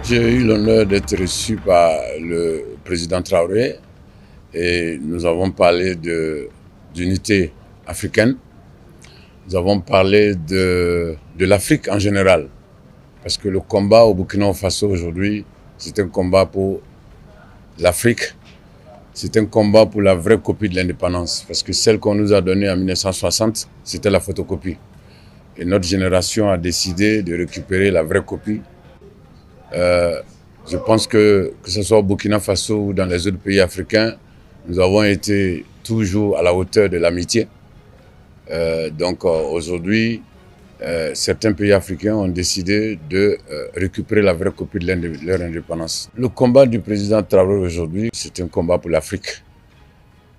J'ai eu l'honneur d'être reçu par le président Traoré et nous avons parlé d'unité africaine. Nous avons parlé de l'Afrique en général. Parce que le combat au Burkina Faso aujourd'hui, c'est un combat pour l'Afrique. C'est un combat pour la vraie copie de l'indépendance. Parce que celle qu'on nous a donnée en 1960, c'était la photocopie. Et notre génération a décidé de récupérer la vraie copie. Je pense que ce soit au Burkina Faso ou dans les autres pays africains, nous avons été toujours à la hauteur de l'amitié. Aujourd'hui, certains pays africains ont décidé de récupérer la vraie copie de leur indépendance. Le combat du président Traoré aujourd'hui, c'est un combat pour l'Afrique.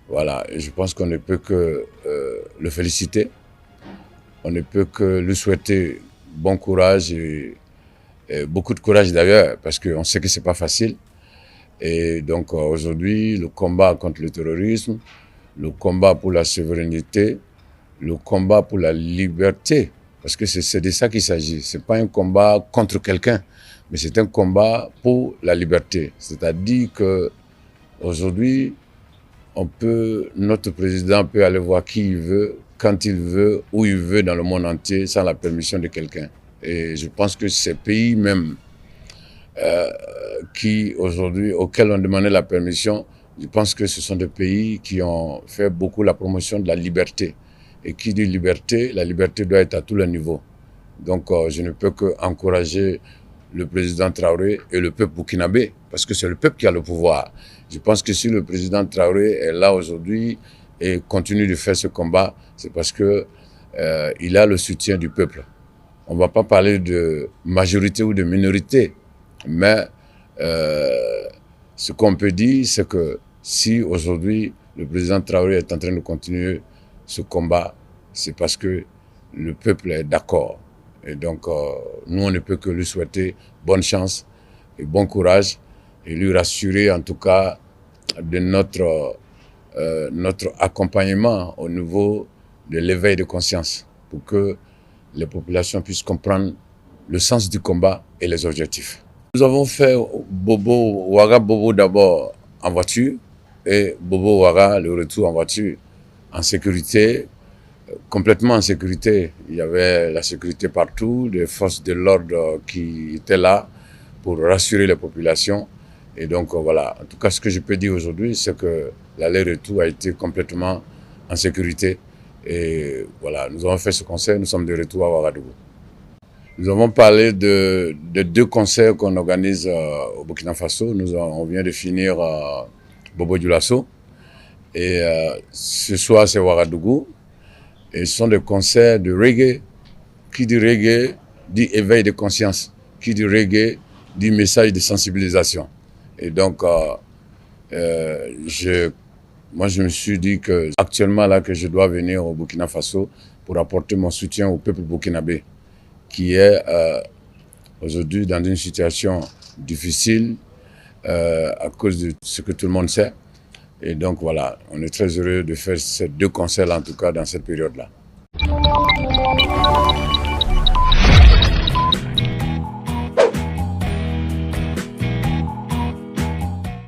Voilà, et je pense qu'on ne peut que le féliciter. On ne peut que lui souhaiter bon courage et beaucoup de courage d'ailleurs, parce qu'on sait que ce n'est pas facile. Et donc aujourd'hui, le combat contre le terrorisme, le combat pour la souveraineté, le combat pour la liberté, parce que c'est de ça qu'il s'agit. Ce n'est pas un combat contre quelqu'un, mais c'est un combat pour la liberté. C'est-à-dire qu'aujourd'hui, notre président peut aller voir qui il veut, quand il veut, où il veut dans le monde entier, sans la permission de quelqu'un. Et je pense que ces pays même auxquels on demandait la permission, je pense que ce sont des pays qui ont fait beaucoup la promotion de la liberté. Et qui dit liberté, la liberté doit être à tous les niveaux. Donc je ne peux qu'encourager le président Traoré et le peuple burkinabé, parce que c'est le peuple qui a le pouvoir. Je pense que si le président Traoré est là aujourd'hui et continue de faire ce combat, c'est parce qu'il a le soutien du peuple. On ne va pas parler de majorité ou de minorité, mais ce qu'on peut dire, c'est que si aujourd'hui le président Traoré est en train de continuer ce combat, c'est parce que le peuple est d'accord. Et donc, nous, on ne peut que lui souhaiter bonne chance et bon courage et lui rassurer en tout cas de notre accompagnement au niveau de l'éveil de conscience pour que les populations puissent comprendre le sens du combat et les objectifs. Nous avons fait Ouaga Bobo d'abord en voiture et Bobo Ouaga le retour en voiture en sécurité, complètement en sécurité. Il y avait la sécurité partout, des forces de l'ordre qui étaient là pour rassurer les populations. Et donc voilà, en tout cas ce que je peux dire aujourd'hui, c'est que l'aller-retour a été complètement en sécurité. Et voilà, nous avons fait ce concert, nous sommes de retour à Ouagadougou. Nous avons parlé de deux concerts qu'on organise au Burkina Faso. On vient de finir Bobo Dioulasso. Et ce soir, c'est Ouagadougou. Et ce sont des concerts de reggae. Qui dit reggae dit éveil de conscience. Qui dit reggae dit message de sensibilisation. Et donc, moi, je me suis dit que actuellement là que je dois venir au Burkina Faso pour apporter mon soutien au peuple burkinabé, qui est aujourd'hui dans une situation difficile à cause de ce que tout le monde sait. Et donc voilà, on est très heureux de faire ces deux concerts en tout cas dans cette période-là.